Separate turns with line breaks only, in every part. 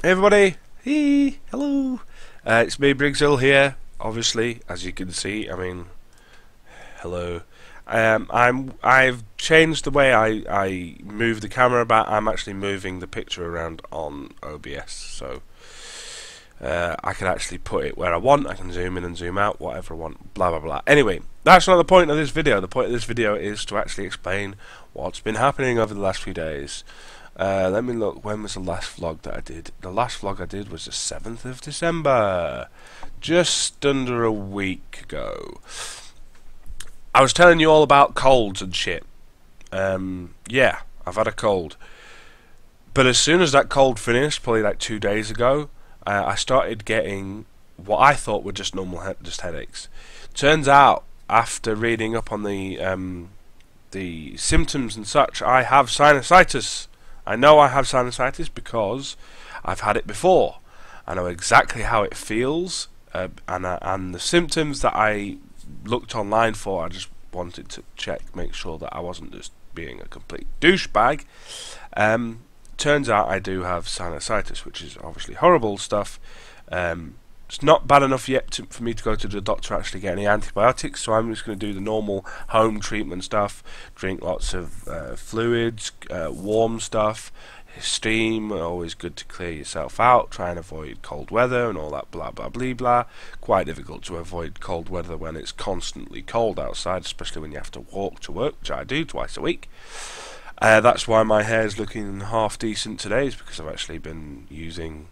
Hey everybody, hey, hello. It's me, Briggshill here. Obviously, as you can see, hello. I've changed the way I move the camera about. I'm actually moving the picture around on OBS, so I can actually put it where I want. I can zoom in and zoom out, whatever I want. Blah blah blah. Anyway, that's not the point of this video. The point of this video is to actually explain what's been happening over the last few days. Let me look, when was the last vlog that I did? The last vlog I did was the 7th of December, just under a week ago. I was telling you all about colds and shit. Yeah, I've had a cold. But as soon as that cold finished, probably like 2 days ago, I started getting what I thought were just normal headaches. Turns out, after reading up on the symptoms and such, I have sinusitis. I know I have sinusitis because I've had it before. I know exactly how it feels, and the symptoms that I looked online for, I just wanted to check, make sure that I wasn't just being a complete douchebag. Turns out I do have sinusitis, which is obviously horrible stuff. It's not bad enough yet for me to go to the doctor to actually get any antibiotics, so I'm just going to do the normal home treatment stuff, drink lots of fluids, warm stuff, steam, always good to clear yourself out, try and avoid cold weather and all that blah blah blah blah. Quite difficult to avoid cold weather when it's constantly cold outside, especially when you have to walk to work, which I do twice a week. That's why my hair's looking half decent today, is because I've actually been using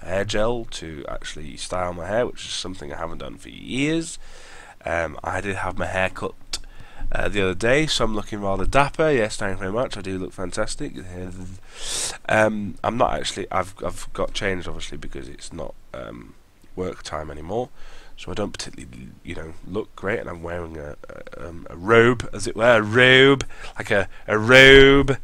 hair gel to actually style my hair, which is something I haven't done for years. I did have my hair cut the other day, so I'm looking rather dapper. Yes, thank you very much. I do look fantastic. I'm not actually. I've got changed obviously because it's not work time anymore, so I don't particularly look great, and I'm wearing a robe, as it were, a robe, like a robe.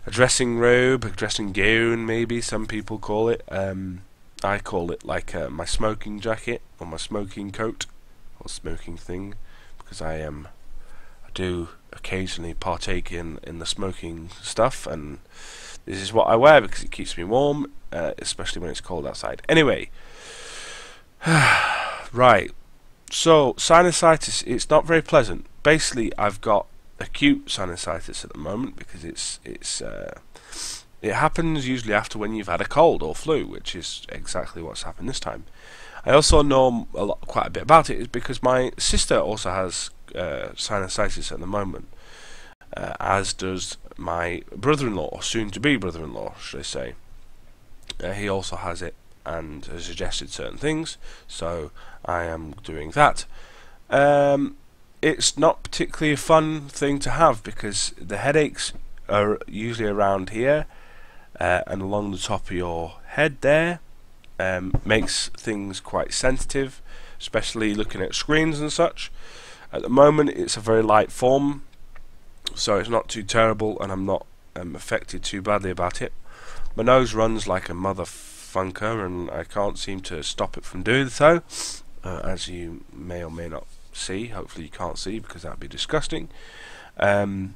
A dressing robe, a dressing gown, maybe some people call it. I call it like my smoking jacket or my smoking coat or smoking thing, because I do occasionally partake in the smoking stuff, and this is what I wear because it keeps me warm, especially when it's cold outside. Anyway, right. So sinusitis, it's not very pleasant. Basically, I've got acute sinusitis at the moment because it happens usually after when you've had a cold or flu, which is exactly what's happened this time. I also know quite a bit about it, is because my sister also has sinusitis at the moment, as does my brother-in-law, or soon-to-be brother-in-law, should I say. He also has it and has suggested certain things, so I am doing that. It's not particularly a fun thing to have because the headaches are usually around here and along the top of your head there. Makes things quite sensitive, especially looking at screens and such. At the moment it's a very light form, so it's not too terrible, and I'm not affected too badly about it. My nose runs like a mother funker, and I can't seem to stop it from doing so, as you may or may not see. Hopefully you can't see, because that'd be disgusting. I'm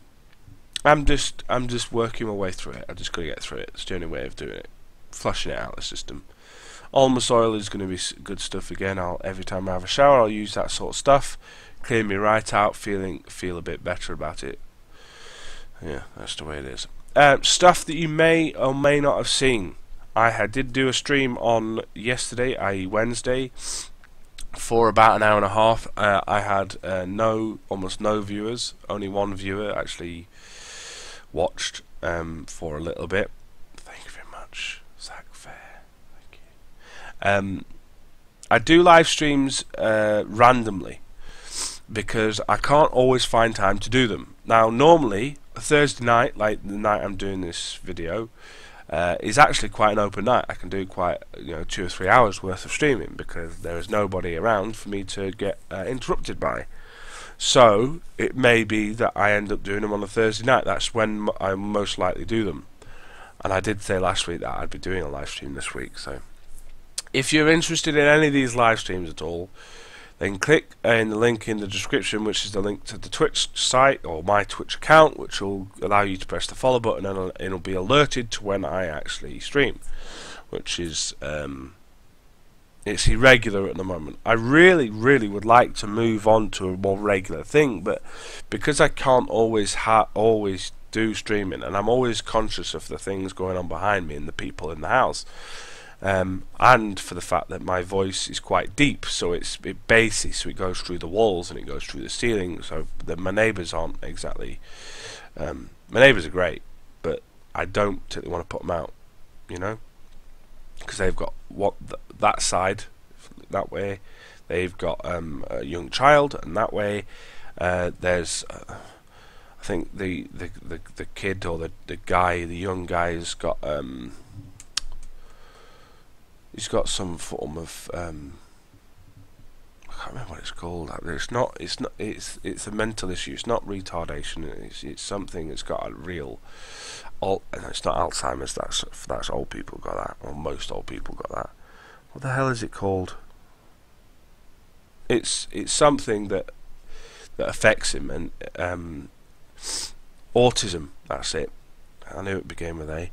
just working my way through it. I just got to get through it. It's the only way of doing it. Flushing it out of the system. Almost oil is going to be good stuff again. Every time I have a shower, I'll use that sort of stuff. Clear me right out. Feel a bit better about it. Yeah, that's the way it is. Stuff that you may or may not have seen. I did do a stream on yesterday, i.e. Wednesday, for about an hour and a half. I had almost no viewers. Only one viewer actually watched for a little bit. Thank you very much, Zach Fair. Thank you. I do live streams randomly because I can't always find time to do them. Now, normally a Thursday night, like the night I'm doing this video, is actually quite an open night. I can do quite 2 or 3 hours worth of streaming because there is nobody around for me to get interrupted by. So it may be that I end up doing them on a Thursday night. That's when I most likely do them. And I did say last week that I'd be doing a live stream this week. So if you're interested in any of these live streams at all, then click in the link in the description, which is the link to the Twitch site or my Twitch account, which will allow you to press the follow button, and it'll be alerted to when I actually stream. which is it's irregular at the moment. I really, really would like to move on to a more regular thing, but because I can't always do streaming, and I'm always conscious of the things going on behind me and the people in the house, and for the fact that my voice is quite deep, so it's bassy, so it goes through the walls and it goes through the ceiling, so that my neighbours aren't exactly my neighbours are great, but I don't particularly want to put them out, you know, because they've got that side that way, they've got a young child, and that way there's I think the kid, or the young guy has got he's got some form of I can't remember what it's called. It's a mental issue. It's not retardation. It's something that's got a real. It's not Alzheimer's. That's old people got that, or most old people got that. What the hell is it called? It's something that affects him, and autism. That's it. I knew it began with A.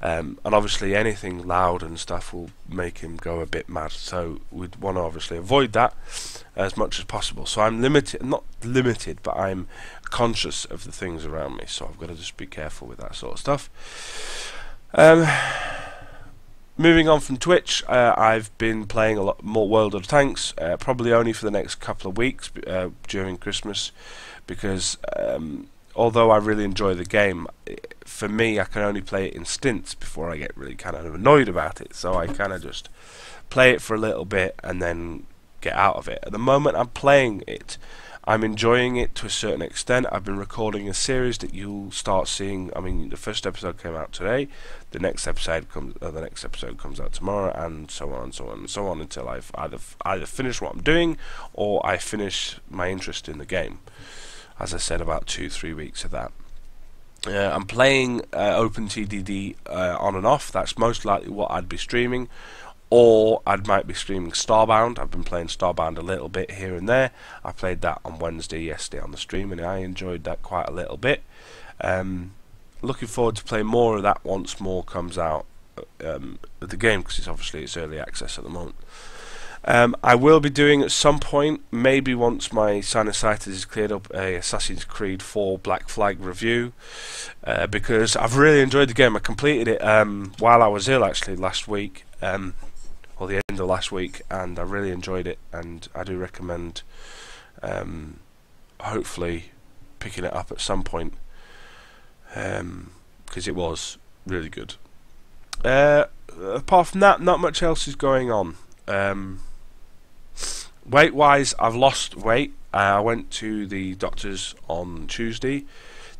And obviously anything loud and stuff will make him go a bit mad, so we'd want to obviously avoid that as much as possible. So I'm not limited, but I'm conscious of the things around me, so I've got to just be careful with that sort of stuff. Moving on from Twitch, I've been playing a lot more World of Tanks, probably only for the next couple of weeks during Christmas, because although I really enjoy the game, for me I can only play it in stints before I get really kind of annoyed about it, so I kind of just play it for a little bit and then get out of it. At the moment I'm playing it, I'm enjoying it to a certain extent. I've been recording a series that you'll start seeing. I mean, the first episode came out today, the next episode comes out tomorrow, and so on and so on and so on, until I've either finished what I'm doing or I finish my interest in the game. As I said, about 2-3 weeks of that. I'm playing OpenTDD on and off. That's most likely what I'd be streaming, or I might be streaming Starbound. I've been playing Starbound a little bit here and there. I played that on Wednesday, yesterday on the stream, and I enjoyed that quite a little bit. Looking forward to playing more of that once more comes out of the game, because it's early access at the moment. I will be doing at some point, maybe once my sinusitis is cleared up, a Assassin's Creed 4 Black Flag review, because I've really enjoyed the game. I completed it while I was ill, actually, last week, or the end of last week, and I really enjoyed it, and I do recommend hopefully picking it up at some point, because it was really good. Apart from that, not much else is going on. Weight wise, I've lost weight. I went to the doctors on Tuesday.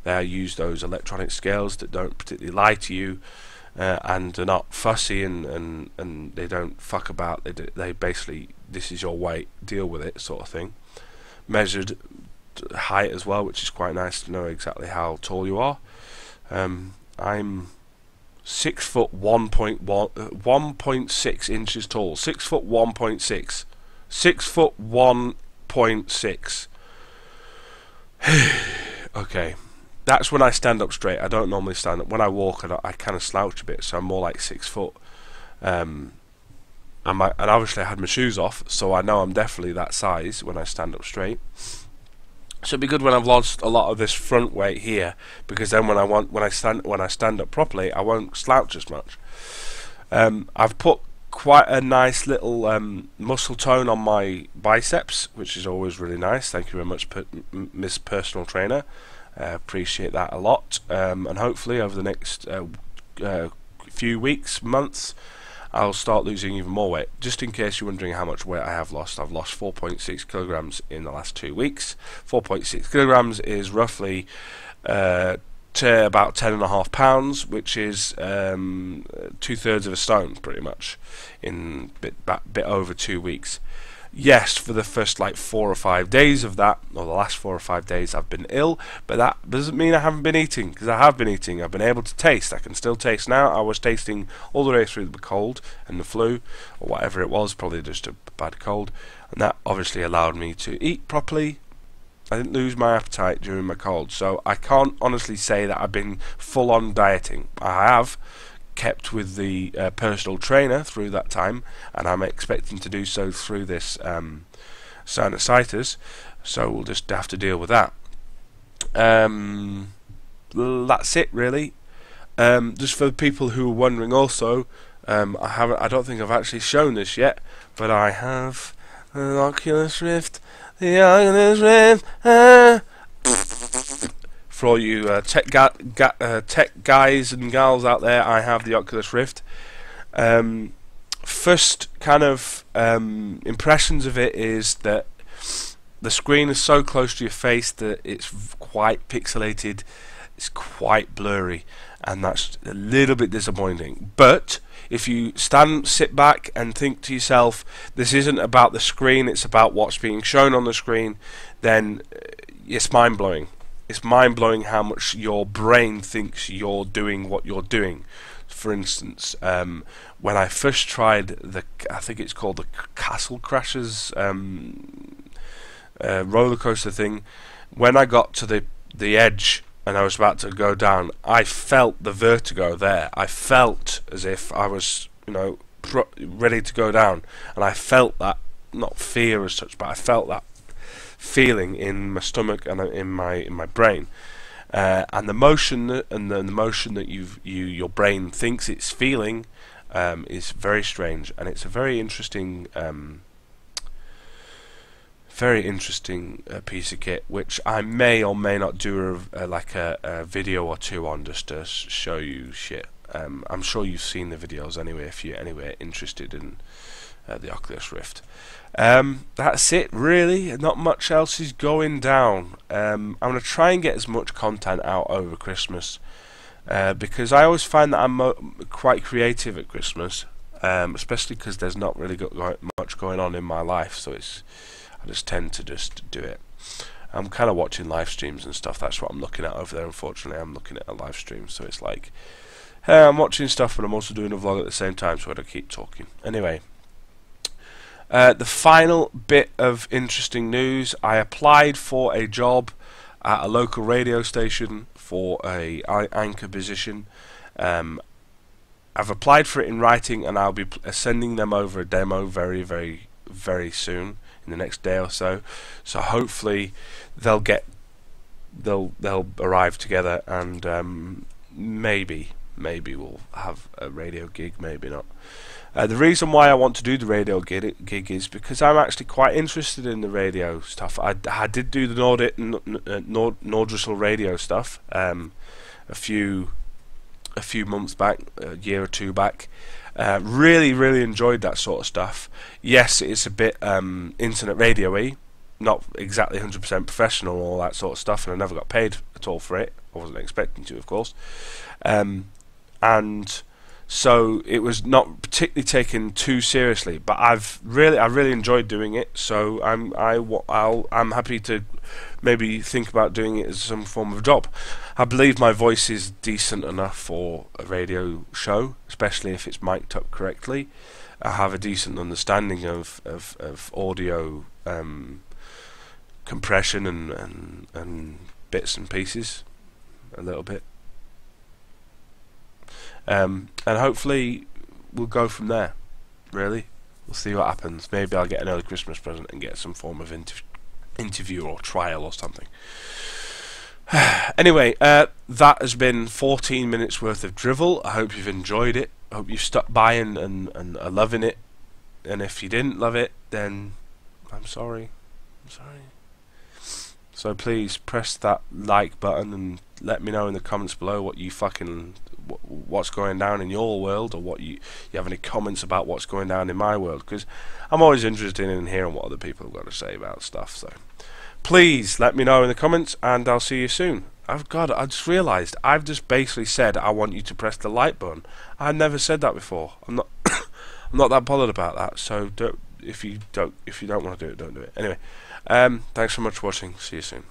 They use those electronic scales that don't particularly lie to you, and are not fussy, and they don't fuck about. They basically, this is your weight, deal with it, sort of thing. Measured height as well, which is quite nice to know exactly how tall you are. I'm 6 foot 1.6 inches tall. 6 foot 1.6. 6 foot 1.6. Okay, that's when I stand up straight. I don't normally stand up. When I walk, I kind of slouch a bit, so I'm more like 6 foot. And obviously I had my shoes off, so I know I'm definitely that size when I stand up straight. So it'd be good when I've lost a lot of this front weight here, because then when I stand up properly, I won't slouch as much. I've put quite a nice little muscle tone on my biceps, which is always really nice. Thank you very much, Miss Personal Trainer. Appreciate that a lot. And hopefully over the next few weeks, months, I'll start losing even more weight. Just in case you're wondering how much weight I have lost, I've lost 4.6 kilograms in the last 2 weeks. 4.6 kilograms is roughly to about 10.5 pounds, which is 2/3 of a stone, pretty much, in bit over 2 weeks. Yes, for the first like 4 or 5 days of that, or the last 4 or 5 days, I've been ill, but that doesn't mean I haven't been eating, because I have been eating. I've been able to taste. I can still taste now. I was tasting all the way through the cold and the flu, or whatever it was, probably just a bad cold, and that obviously allowed me to eat properly. I didn't lose my appetite during my cold, so I can't honestly say that I've been full-on dieting. I have kept with the personal trainer through that time, and I'm expecting to do so through this sinusitis, so we'll just have to deal with that. That's it really. Just for the people who are wondering also, I don't think I've actually shown this yet, but I have an Oculus Rift. The Oculus Rift. For all you tech guys and gals out there, I have the Oculus Rift. First kind of impressions of it is that the screen is so close to your face that it's quite pixelated, it's quite blurry, and that's a little bit disappointing. But if you sit back and think to yourself, this isn't about the screen, it's about what's being shown on the screen, then it's mind-blowing. It's mind-blowing how much your brain thinks you're doing what you're doing. For instance, when I first tried I think it's called the Castle Crashers roller coaster thing, when I got to the edge and I was about to go down, I felt the vertigo there. I felt as if I was, ready to go down, and I felt that, not fear as such, but I felt that feeling in my stomach and in my brain, and the motion that your brain thinks it's feeling is very strange, and it's a very interesting piece of kit, which I may or may not do a video or two on, just to show you shit. I'm sure you've seen the videos anyway if you're anywhere interested in the Oculus Rift. That's it really, not much else is going down. I'm going to try and get as much content out over Christmas, because I always find that I'm quite creative at Christmas, especially because there's not really much going on in my life, so I just tend to just do it. I'm kind of watching live streams and stuff. That's what I'm looking at over there. Unfortunately, I'm looking at a live stream, so it's like, hey, I'm watching stuff, but I'm also doing a vlog at the same time, so I don't keep talking. Anyway, the final bit of interesting news: I applied for a job at a local radio station for a anchor position. I've applied for it in writing, and I'll be sending them over a demo very, very, very soon, in the next day or so. So hopefully they'll arrive together, and maybe we'll have a radio gig, maybe not. The reason why I want to do the radio gig is because I'm actually quite interested in the radio stuff. I did do the Nordressel radio stuff a few months back, a year or two back. Really enjoyed that sort of stuff. Yes, it's a bit internet radio-y, not exactly 100% professional and all that sort of stuff, and I never got paid at all for it. I wasn't expecting to, of course. And so it was not particularly taken too seriously, but I really enjoyed doing it. So I'm happy to maybe think about doing it as some form of job. I believe my voice is decent enough for a radio show, especially if it's mic'd up correctly. I have a decent understanding of audio compression and bits and pieces, a little bit. And hopefully we'll go from there. Really, we'll see what happens. Maybe I'll get an early Christmas present and get some form of interview or trial or something. Anyway, that has been 14 minutes worth of drivel. I hope you've enjoyed it. I hope you've stuck by and are loving it. And if you didn't love it, then I'm sorry. So please press that like button and let me know in the comments below what you what's going down in your world, or what you have any comments about what's going down in my world, because I'm always interested in hearing what other people have got to say about stuff. So please let me know in the comments, and I'll see you soon. I just realised I've just basically said I want you to press the like button. I've never said that before. I'm not I'm not that bothered about that. So if you don't want to do it, don't do it. Anyway, thanks so much for watching. See you soon.